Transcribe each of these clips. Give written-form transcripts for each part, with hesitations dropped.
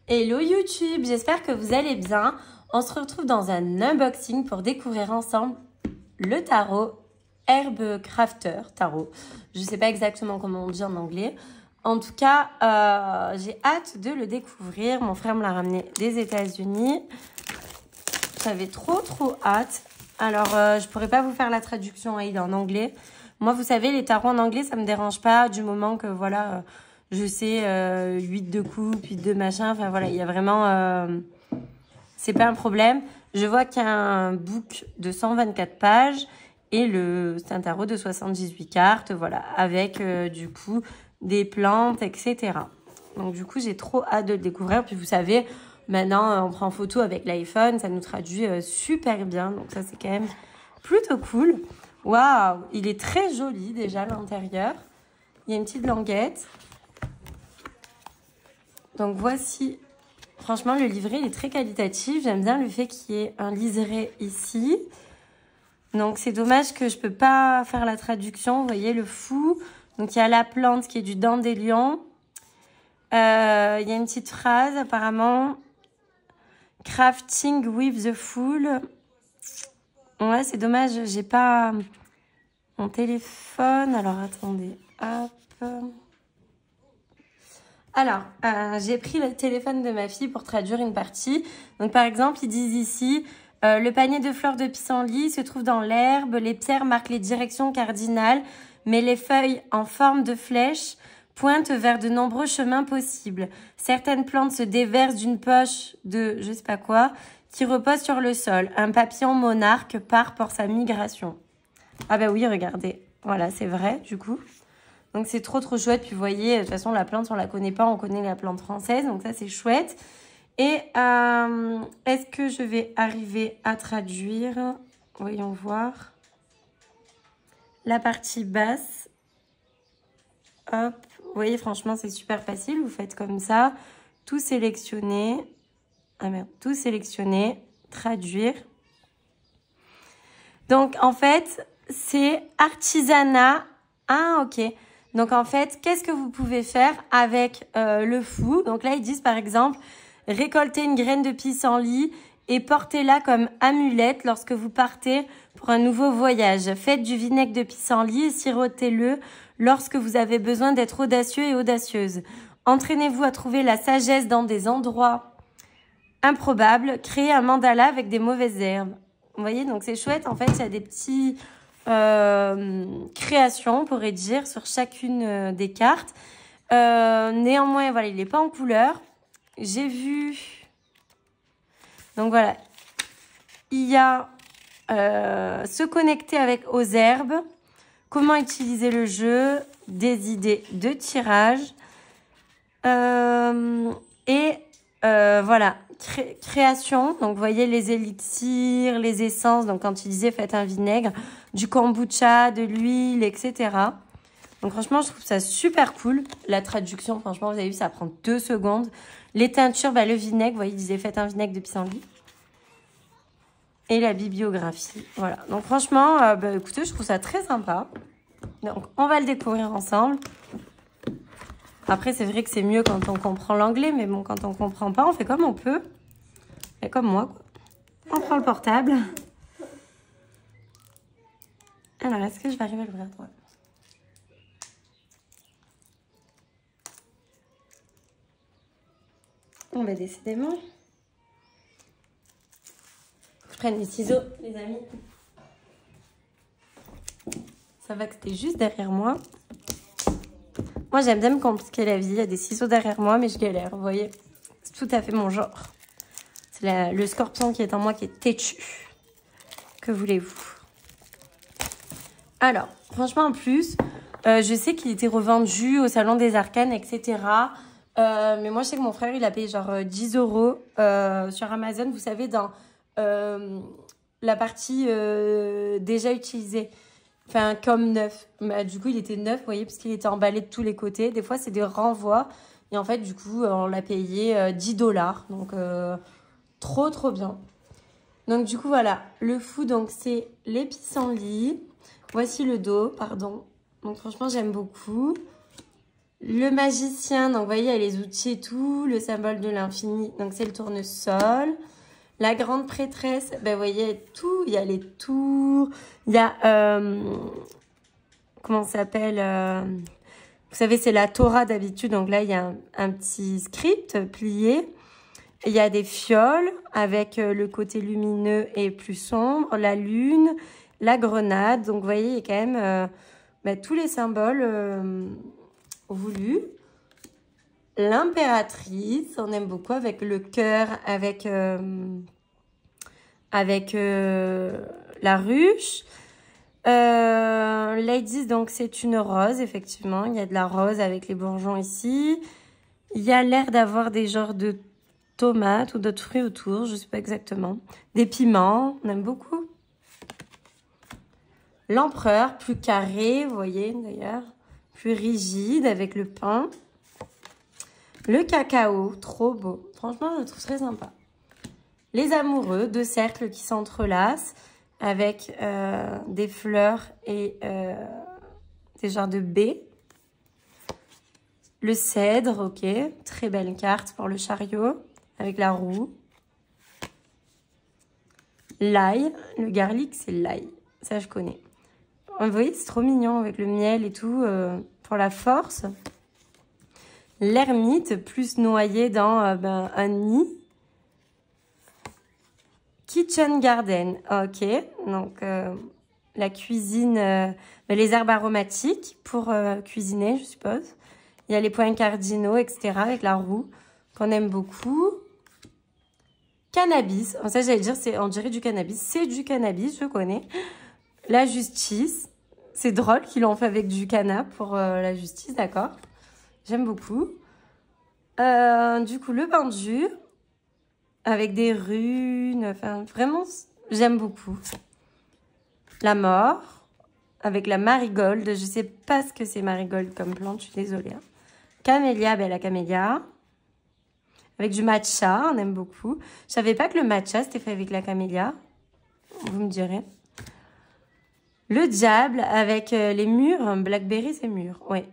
Hello YouTube, j'espère que vous allez bien. On se retrouve dans un unboxing pour découvrir ensemble le tarot Herb Crafter tarot. Je ne sais pas exactement comment on dit en anglais. En tout cas, j'ai hâte de le découvrir. Mon frère me l'a ramené des États-Unis. J'avais trop hâte. Alors, je pourrais pas vous faire la traduction, il est en anglais. Moi, vous savez, les tarots en anglais, ça me dérange pas du moment que, voilà, je sais 8 de coupe, 8 de machin. Enfin, voilà, il y a vraiment... c'est pas un problème. Je vois qu'il y a un book de 124 pages et c'est un tarot de 78 cartes, voilà, avec, du coup, des plantes, etc. Donc, du coup, j'ai trop hâte de le découvrir. Puis, vous savez... Maintenant, on prend photo avec l'iPhone, ça nous traduit super bien. Donc ça, c'est quand même plutôt cool. Waouh, il est très joli déjà à l'intérieur. Il y a une petite languette. Donc voici, franchement, le livret, il est très qualitatif. J'aime bien le fait qu'il y ait un liseré ici. Donc c'est dommage que je peux pas faire la traduction. Vous voyez, le fou. Donc il y a la plante qui est du dandelion. Il y a une petite phrase apparemment... Crafting with the Fool. Ouais, c'est dommage, j'ai pas mon téléphone. Alors, attendez. Hop. Alors, j'ai pris le téléphone de ma fille pour traduire une partie. Donc, par exemple, ils disent ici, le panier de fleurs de pissenlit se trouve dans l'herbe. Les pierres marquent les directions cardinales, mais les feuilles en forme de flèche pointent vers de nombreux chemins possibles. Certaines plantes se déversent d'une poche de je sais pas quoi qui repose sur le sol. Un papillon monarque part pour sa migration. Ah bah oui, regardez. Voilà, c'est vrai du coup. Donc c'est trop chouette. Puis vous voyez, de toute façon la plante on la connaît pas, on connaît la plante française. Donc ça c'est chouette. Et est-ce que je vais arriver à traduire? Voyons voir. La partie basse. Hop. Vous voyez, franchement, c'est super facile. Vous faites comme ça. Tout sélectionner. Ah merde. Tout sélectionner. Traduire. Donc, en fait, c'est artisanat. Ah, ok. Donc, en fait, qu'est-ce que vous pouvez faire avec le fou? Donc là, ils disent, par exemple, récoltez une graine de pissenlit et portez-la comme amulette lorsque vous partez pour un nouveau voyage. Faites du vinaigre de pissenlit et sirotez-le lorsque vous avez besoin d'être audacieux et audacieuse. Entraînez-vous à trouver la sagesse dans des endroits improbables. Créez un mandala avec des mauvaises herbes. Vous voyez, donc c'est chouette. En fait, il y a des petits créations, on pourrait dire, sur chacune des cartes. Néanmoins, voilà, il n'est pas en couleur. J'ai vu... Donc voilà, il y a se connecter aux herbes. Comment utiliser le jeu, des idées de tirage voilà, création. Donc, vous voyez les élixirs, les essences. Donc, quand il disait faites un vinaigre, du kombucha, de l'huile, etc. Donc, franchement, je trouve ça super cool. La traduction, franchement, vous avez vu, ça prend 2 secondes. Les teintures, bah, le vinaigre, vous voyez, il disait faites un vinaigre de pissenlit. Et la bibliographie. Voilà. Donc, franchement, bah, écoutez, je trouve ça très sympa. Donc, on va le découvrir ensemble. Après, c'est vrai que c'est mieux quand on comprend l'anglais. Mais bon, quand on comprend pas, on fait comme on peut. Et comme moi, quoi. On prend le portable. Alors, est-ce que je vais arriver à l'ouvrir? Ouais. Bon, bah, décidément. Je prenne les ciseaux, les amis. Ça va que c'était juste derrière moi. Moi, j'aime bien me compliquer la vie. Il y a des ciseaux derrière moi, mais je galère, vous voyez. C'est tout à fait mon genre. C'est le scorpion qui est en moi qui est têtu. Que voulez-vous? Alors, franchement, en plus, je sais qu'il était revendu au Salon des Arcanes, etc. Mais moi, je sais que mon frère, il a payé genre 10 € sur Amazon. Vous savez, dans la partie déjà utilisée. Enfin, comme neuf. Bah, du coup, il était neuf, vous voyez, parce qu'il était emballé de tous les côtés. Des fois, c'est des renvois. Et en fait, du coup, on l'a payé 10 $. Donc, trop bien. Donc, du coup, voilà. Le fou, donc, c'est les pissenlits. Voici le dos, pardon. Donc, franchement, j'aime beaucoup. Le magicien, donc vous voyez, il y a les outils et tout. Le symbole de l'infini, donc c'est le tournesol. La grande prêtresse, ben vous voyez, tout. Il y a les tours. Il y a, comment ça s'appelle vous savez, c'est la Torah d'habitude. Donc là, il y a un petit script plié. Il y a des fioles avec le côté lumineux et plus sombre. La lune, la grenade. Donc vous voyez, il y a quand même tous les symboles voulus. L'impératrice, on aime beaucoup avec le cœur, avec la ruche. Ladies, donc c'est une rose, effectivement. Il y a de la rose avec les bourgeons ici. Il y a l'air d'avoir des genres de tomates ou d'autres fruits autour, je ne sais pas exactement. Des piments, on aime beaucoup. L'empereur, plus carré, vous voyez d'ailleurs. Plus rigide avec le pain. Le cacao, trop beau. Franchement, je le trouve très sympa. Les amoureux, deux cercles qui s'entrelacent avec des fleurs et des genres de baies. Le cèdre, ok. Très belle carte pour le chariot avec la roue. L'ail, le garlic, c'est l'ail. Ça, je connais. Vous voyez, c'est trop mignon avec le miel et tout pour la force. L'ermite, plus noyé dans un nid. Kitchen garden, ok. Donc, la cuisine, les herbes aromatiques pour cuisiner, je suppose. Il y a les points cardinaux, etc. avec la roue qu'on aime beaucoup. Cannabis, ça j'allais dire, on dirait du cannabis. C'est du cannabis, je connais. La justice, c'est drôle qu'ils l'ont fait avec du canap pour la justice, d'accord. J'aime beaucoup. Du coup, le pendu, avec des runes, enfin, vraiment, j'aime beaucoup. La mort, avec la marigold. Je sais pas ce que c'est marigold comme plante, je suis désolée. Hein. Camélia, la camélia. Avec du matcha, on aime beaucoup. Je savais pas que le matcha, c'était fait avec la camélia. Vous me direz. Le diable, avec les mûres. Blackberry, c'est mûr, ouais.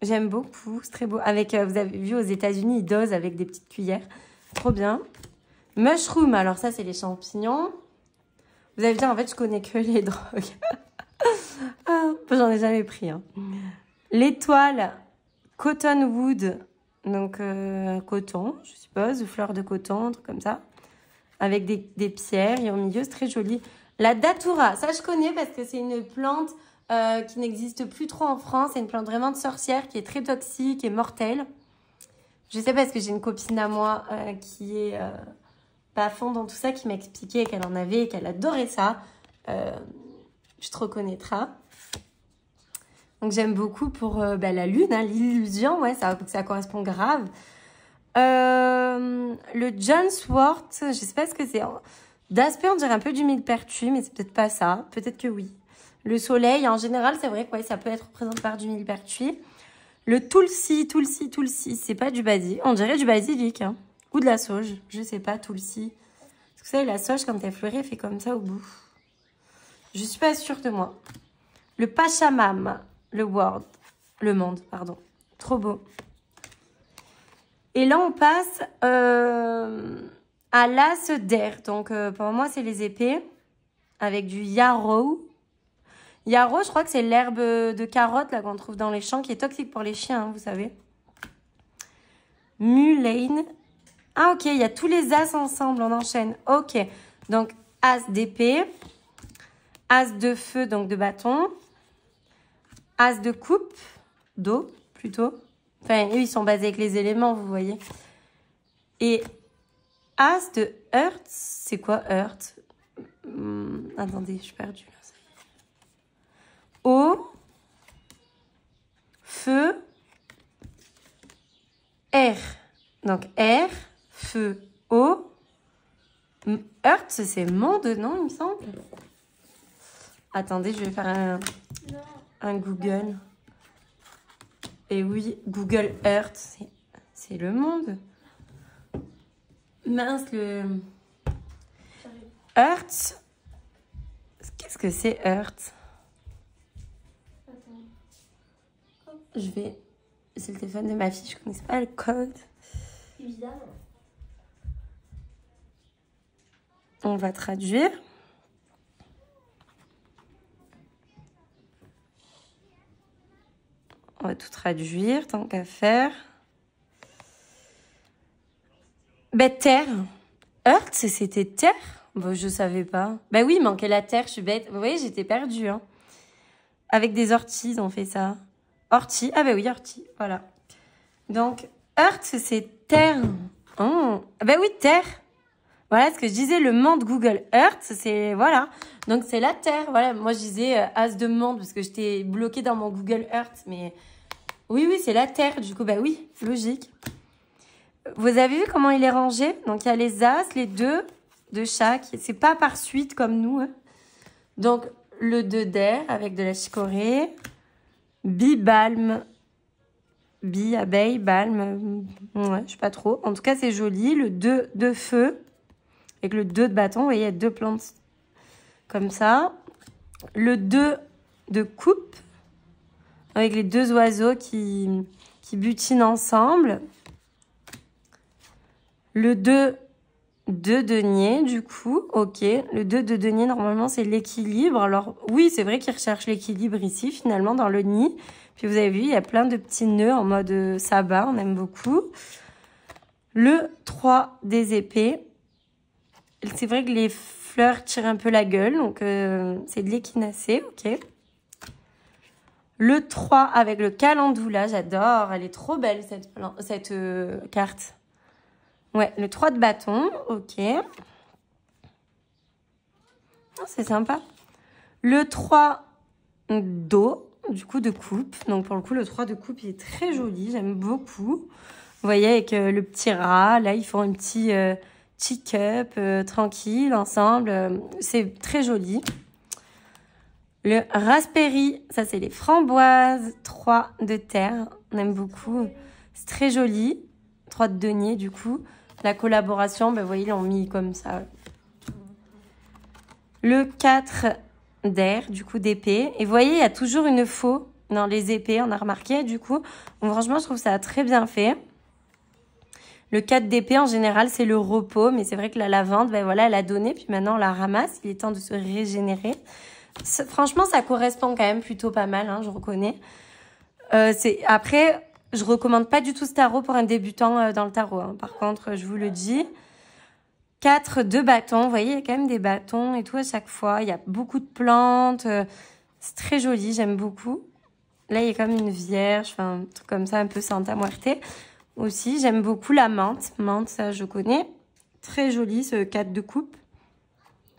J'aime beaucoup, c'est très beau. Avec, vous avez vu, aux États-Unis, ils dosent avec des petites cuillères. Trop bien. Mushroom, alors ça, c'est les champignons. Vous allez dire, en fait, je connais que les drogues. Ah, j'en ai jamais pris. Hein. L'étoile, cottonwood, donc coton, je suppose, ou fleurs de coton, un truc comme ça. Avec des pierres, et au milieu, c'est très joli. La datura, ça, je connais parce que c'est une plante qui n'existe plus trop en France. C'est une plante vraiment de sorcière qui est très toxique et mortelle. Je sais parce que j'ai une copine à moi qui est pas à fond dans tout ça, qui m'a expliqué qu'elle en avait et qu'elle adorait ça. Je te reconnaîtras. Donc j'aime beaucoup pour la lune, hein, l'illusion, ouais, ça correspond grave. Le John Swart, je sais pas ce que c'est. D'aspect, on dirait un peu du millepertuis, mais c'est peut-être pas ça. Peut-être que oui. Le soleil, en général, c'est vrai que ouais, ça peut être représenté par du millepertuis. Le tulsi, c'est pas du basilic. On dirait du basilic, hein. Ou de la sauge, je sais pas, tulsi. Parce que vous savez, la sauge, quand elle fleurit, elle fait comme ça au bout. Je suis pas sûre de moi. Le pachamam, le monde, pardon. Trop beau. Et là, on passe à l'as d'air. Donc, pour moi, c'est les épées avec du yarrow. Yarrow, je crois que c'est l'herbe de carotte là qu'on trouve dans les champs qui est toxique pour les chiens, hein, vous savez. Mulane. Ah, ok, il y a tous les as ensemble, on enchaîne. Ok, donc as d'épée, as de feu, donc de bâton, as de coupe, d'eau plutôt. Enfin, eux, ils sont basés avec les éléments, vous voyez. Et as de hearth, c'est quoi hearth? Attendez, je suis perdue là. Eau, feu, air. Donc air, feu, eau. Earth, c'est monde, non, il me semble. Attendez, je vais faire un Google. Et oui, Google Earth, c'est le monde. Mince, le... Earth. Qu'est-ce que c'est Earth? c'est le téléphone de ma fille, je ne connaissais pas le code. Évidemment. On va traduire. On va tout traduire, tant qu'à faire. Ben, terre. Earth, c'était terre? Bon, je savais pas. Ben oui, il manquait la terre, je suis bête. Vous voyez, j'étais perdue. Hein. Avec des orties, ils ont fait ça. Ortie. Ah ben oui, ortie. Voilà. Donc, Earth, c'est terre. Oh. Ben oui, terre. Voilà ce que je disais, le monde Google Earth, c'est... Voilà. Donc, c'est la terre. Voilà. Moi, je disais as de monde parce que j'étais bloquée dans mon Google Earth. Mais oui, c'est la terre. Du coup, ben oui, logique. Vous avez vu comment il est rangé? Donc, il y a les as, les 2 de chaque. C'est pas par suite comme nous. Hein. Donc, le 2 d'air avec de la chicorée. Bibalme. Bi, abeille, balme. Ouais, je sais pas trop. En tout cas, c'est joli. Le 2 de feu. Avec le 2 de bâton. Vous voyez, il y a 2 plantes comme ça. Le 2 de coupe. Avec les 2 oiseaux qui butinent ensemble. Le 2 de denier, du coup, ok. Le 2 de denier, normalement, c'est l'équilibre. Alors, oui, c'est vrai qu'il recherche l'équilibre ici, finalement, dans le nid. Puis, vous avez vu, il y a plein de petits nœuds en mode sabbat. On aime beaucoup. Le 3 des épées. C'est vrai que les fleurs tirent un peu la gueule. Donc, c'est de l'échinacée, ok. Le 3 avec le calendoula, j'adore. Elle est trop belle, cette carte. Ouais, le 3 de bâton, ok. Oh, c'est sympa. Le 3 d'eau, du coup de coupe. Donc pour le coup, le 3 de coupe, il est très joli, j'aime beaucoup. Vous voyez, avec le petit rat, là, ils font un petit check-up tranquille, ensemble. C'est très joli. Le raspberry, ça c'est les framboises. 3 de terre, on aime beaucoup. C'est très joli. 3 de denier, du coup. La collaboration, ben, vous voyez, ils l'ont mis comme ça. Le 4 d'air, du coup, d'épée. Et vous voyez, il y a toujours une faux dans les épées, on a remarqué, du coup. Donc, franchement, je trouve ça très bien fait. Le 4 d'épée, en général, c'est le repos. Mais c'est vrai que la lavande, ben voilà, elle a donné. Puis maintenant, on la ramasse. Il est temps de se régénérer. Franchement, ça correspond quand même plutôt pas mal, hein, je reconnais. Après... Je recommande pas du tout ce tarot pour un débutant dans le tarot. Hein. Par contre, je vous le dis. 4 de bâtons. Vous voyez, il y a quand même des bâtons et tout à chaque fois. Il y a beaucoup de plantes. C'est très joli, j'aime beaucoup. Là, il y a comme une vierge, enfin, un truc comme ça, un peu Santa Muerte. Aussi, j'aime beaucoup la menthe. Menthe, ça, je connais. Très joli, ce 4 de coupe.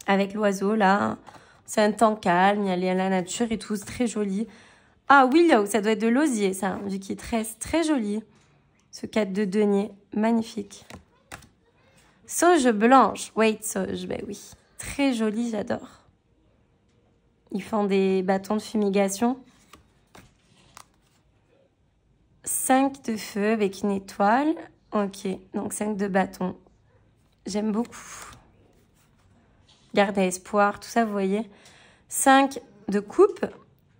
Avec l'oiseau, là. C'est un temps calme, il y a la nature et tout. C'est très joli. Ah, Willow, ça doit être de l'osier, ça, vu qu'il tresse. Très joli. Ce 4 de denier, magnifique. Sauge blanche, white sauge, ben oui. Très joli, j'adore. Ils font des bâtons de fumigation. 5 de feu avec une étoile. Ok, donc 5 de bâton. J'aime beaucoup. Garde à espoir, tout ça, vous voyez. 5 de coupe,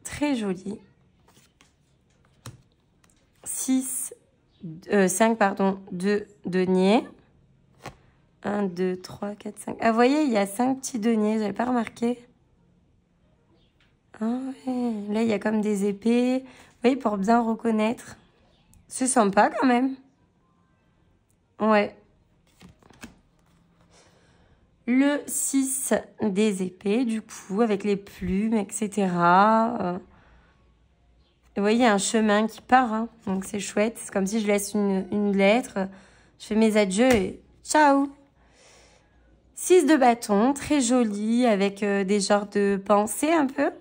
très joli. 5, pardon, de denier. 1, 2, 3, 4, 5. Ah, vous voyez, il y a 5 petits deniers, j'avais pas remarqué. Ah ouais, là, il y a comme des épées. Vous voyez, pour bien reconnaître. C'est sympa quand même. Ouais. Le 6 des épées, du coup, avec les plumes, etc. Vous voyez, il y a un chemin qui part, hein, donc c'est chouette. C'est comme si je laisse une lettre, je fais mes adieux et ciao. 6 de bâton, très joli, avec des genres de pensées un peu.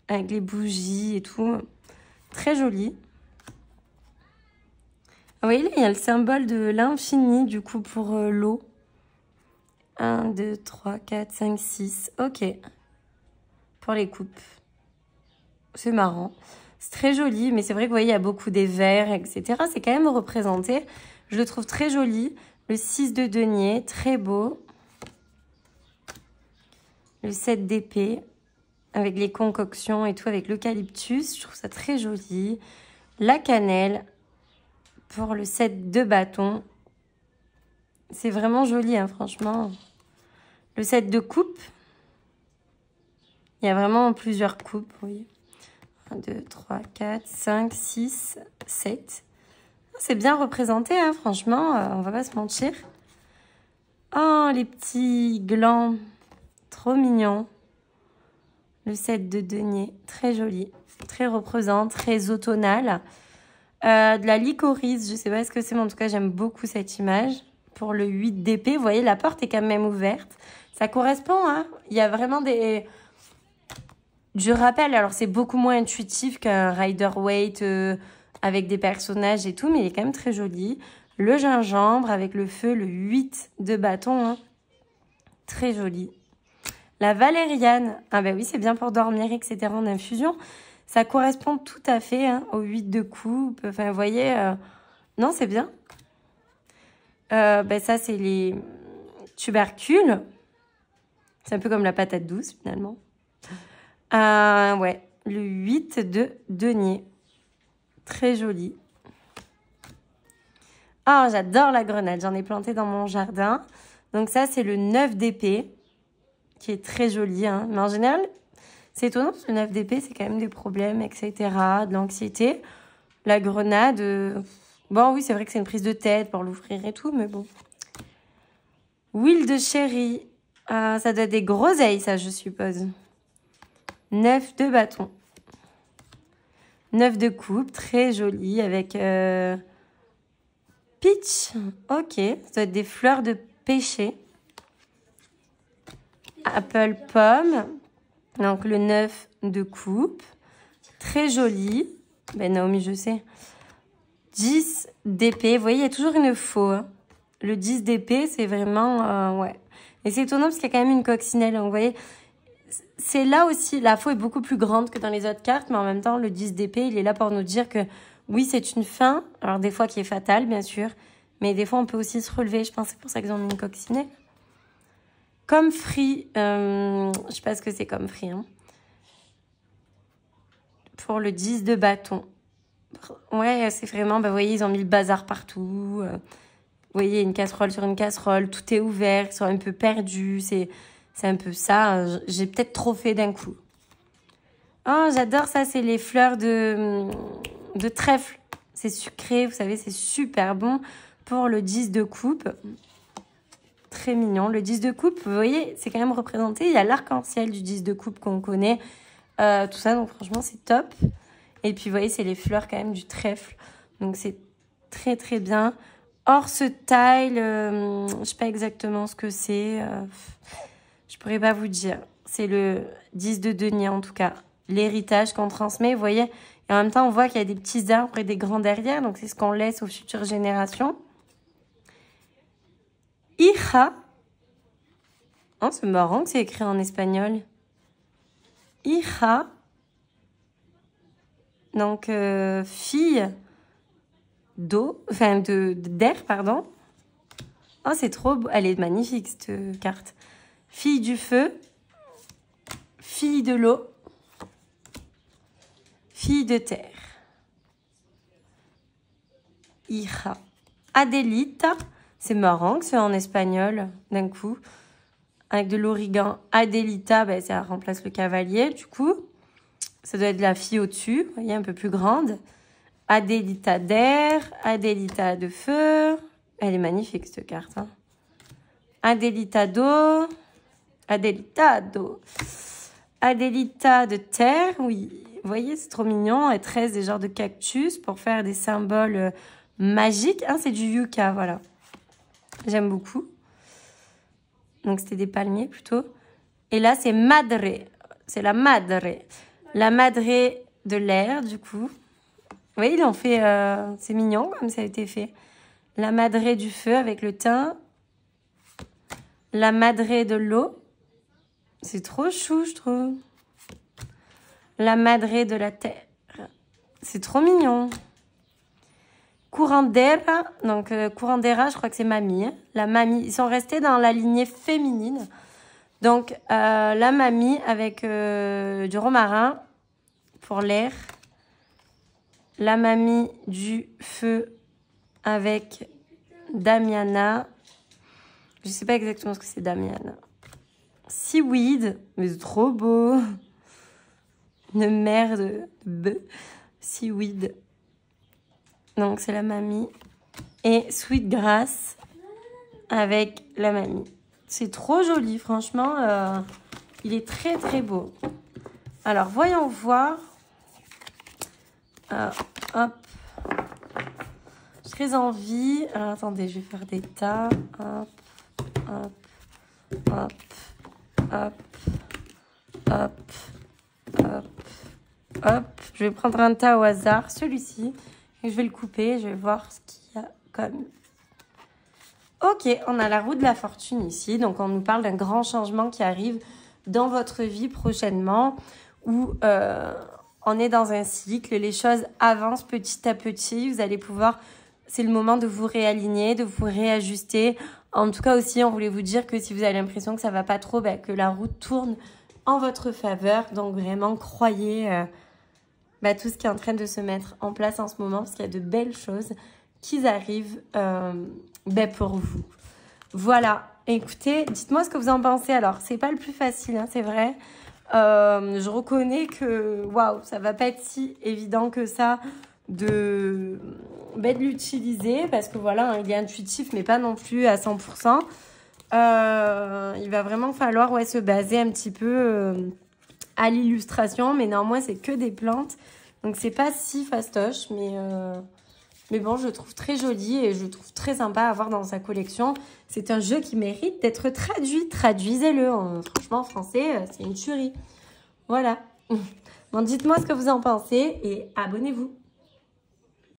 Avec les bougies et tout. Très joli. Vous voyez, là, il y a le symbole de l'infini, du coup, pour l'eau. 1, 2, 3, 4, 5, 6. Ok. Pour les coupes. C'est marrant. C'est très joli, mais c'est vrai que vous voyez, il y a beaucoup des verres, etc. C'est quand même représenté. Je le trouve très joli. Le 6 de denier, très beau. Le 7 d'épée, avec les concoctions et tout, avec l'eucalyptus. Je trouve ça très joli. la cannelle pour le set de bâtons. C'est vraiment joli, hein, franchement. Le set de coupe. Il y a vraiment plusieurs coupes, vous voyez. 1, 2, 3, 4, 5, 6, 7. C'est bien représenté, hein, franchement, on va pas se mentir. Oh, les petits glands, trop mignons. Le set de denier, très joli, très représentant, très automnal. De la licorice, je sais pas ce que c'est, mais en tout cas, j'aime beaucoup cette image. Pour le 8 d'épée, vous voyez, la porte est quand même ouverte. Ça correspond, hein. Il y a vraiment des... Je rappelle, alors c'est beaucoup moins intuitif qu'un Rider-Waite avec des personnages et tout, mais il est quand même très joli. Le gingembre avec le feu, le 8 de bâton, hein. Très joli. La valériane, ah ben oui, c'est bien pour dormir, etc. en infusion. Ça correspond tout à fait, hein, au 8 de coupe. Enfin, vous voyez, non, c'est bien. Ben ça, c'est les tubercules. C'est un peu comme la patate douce, finalement. Ouais, le 8 de denier. Très joli. Ah, j'adore la grenade. J'en ai planté dans mon jardin. Donc ça, c'est le 9 d'épée, qui est très joli, hein. Mais en général, c'est étonnant parce que le 9 d'épée, c'est quand même des problèmes, etc., de l'anxiété. La grenade, bon, oui, c'est vrai que c'est une prise de tête pour l'ouvrir et tout, mais bon. Huile de chéri. Ça doit être des groseilles, ça, je suppose. 9 de bâton. 9 de coupe, très joli, avec peach. Ok, ça doit être des fleurs de pêcher. Apple pomme. Donc, le 9 de coupe. Très joli. Ben, Naomi, je sais. 10 d'épée. Vous voyez, il y a toujours une faux. Hein. Le 10 d'épée, c'est vraiment... ouais. Et c'est étonnant parce qu'il y a quand même une coccinelle. Donc, vous voyez, c'est là aussi... La faux est beaucoup plus grande que dans les autres cartes. Mais en même temps, le 10 d'épée, il est là pour nous dire que oui, c'est une fin. Alors, des fois, qui est fatale, bien sûr. Mais des fois, on peut aussi se relever. Je pense que c'est pour ça qu'ils ont mis une coccinelle. Comfrey, je sais pas ce que c'est comfrey, hein. Pour le 10 de bâton. Ouais, c'est vraiment, bah, vous voyez, ils ont mis le bazar partout. Vous voyez, une casserole sur une casserole, tout est ouvert, ils sont un peu perdus. C'est un peu ça. J'ai peut-être trop fait d'un coup. Oh, j'adore ça, c'est les fleurs de trèfle. C'est sucré, vous savez, c'est super bon pour le 10 de coupe. Très mignon. Le 10 de coupe, vous voyez, c'est quand même représenté. Il y a l'arc-en-ciel du 10 de coupe qu'on connaît. Tout ça, donc franchement, c'est top. Et puis, vous voyez, c'est les fleurs quand même du trèfle. Donc, c'est très, très bien. Horsetail, je sais pas exactement ce que c'est. Je pourrais pas vous dire. C'est le 10 de denier, en tout cas. L'héritage qu'on transmet, vous voyez. Et en même temps, on voit qu'il y a des petits arbres et des grands derrière. Donc, c'est ce qu'on laisse aux futures générations. Hija. Oh, c'est marrant que c'est écrit en espagnol. Hija. Donc, fille d'eau, enfin d'air, pardon. Oh, c'est trop beau. Elle est magnifique, cette carte. Fille du feu. Fille de l'eau. Fille de terre. Hija. Adelita. C'est marrant que c'est en espagnol, d'un coup. Avec de l'origan. Adelita, ben, ça remplace le cavalier, du coup. Ça doit être la fille au-dessus, vous voyez, un peu plus grande. Adelita d'air, Adelita de feu. Elle est magnifique, cette carte. Hein. Adelita d'eau. Adelita d'eau. Adelita de terre, oui. Vous voyez, c'est trop mignon. Et 13 des genres de cactus pour faire des symboles magiques. Hein, c'est du yucca, voilà. J'aime beaucoup. Donc, c'était des palmiers, plutôt. Et là, c'est madre. C'est la madre. La madre de l'air, du coup. Vous voyez, ils l'ont fait... c'est mignon, comme ça a été fait. La madre du feu avec le thym. La madre de l'eau. C'est trop chou, je trouve. La madre de la terre. C'est trop mignon. Curandera. Donc, curandera, je crois que c'est mamie. Hein. La mamie. Ils sont restés dans la lignée féminine. Donc, la mamie avec du romarin pour l'air. la mamie du feu avec Damiana. Je sais pas exactement ce que c'est Damiana. Seaweed, mais c'est trop beau. Une merde de Seaweed. Donc c'est la mamie. Et Sweetgrass avec la mamie. C'est trop joli, franchement. Il est très très beau. Alors voyons voir. Hop. J'ai très envie. Alors, attendez, je vais faire des tas. Hop, hop, hop, hop, hop, hop, hop. Je vais prendre un tas au hasard, celui-ci. Et je vais le couper. Je vais voir ce qu'il y a comme. Ok, on a la roue de la fortune ici. Donc, on nous parle d'un grand changement qui arrive dans votre vie prochainement. Où on est dans un cycle. Les choses avancent petit à petit. Vous allez pouvoir... C'est le moment de vous réaligner, de vous réajuster. En tout cas aussi, on voulait vous dire que si vous avez l'impression que ça va pas trop, que la roue tourne en votre faveur. Donc vraiment, croyez tout ce qui est en train de se mettre en place en ce moment. Parce qu'il y a de belles choses qui arrivent pour vous. Voilà. Écoutez, dites-moi ce que vous en pensez. Alors, c'est pas le plus facile, hein, c'est vrai. Je reconnais que, waouh, ça va pas être si évident que ça de l'utiliser parce que voilà, hein, il est intuitif mais pas non plus à 100%. Il va vraiment falloir se baser un petit peu à l'illustration, mais néanmoins c'est que des plantes donc c'est pas si fastoche, mais bon, je le trouve très joli et je le trouve très sympa à avoir dans sa collection. C'est un jeu qui mérite d'être traduit. Traduisez-le. Franchement, en français, c'est une tuerie. Voilà. Bon, dites-moi ce que vous en pensez et abonnez-vous.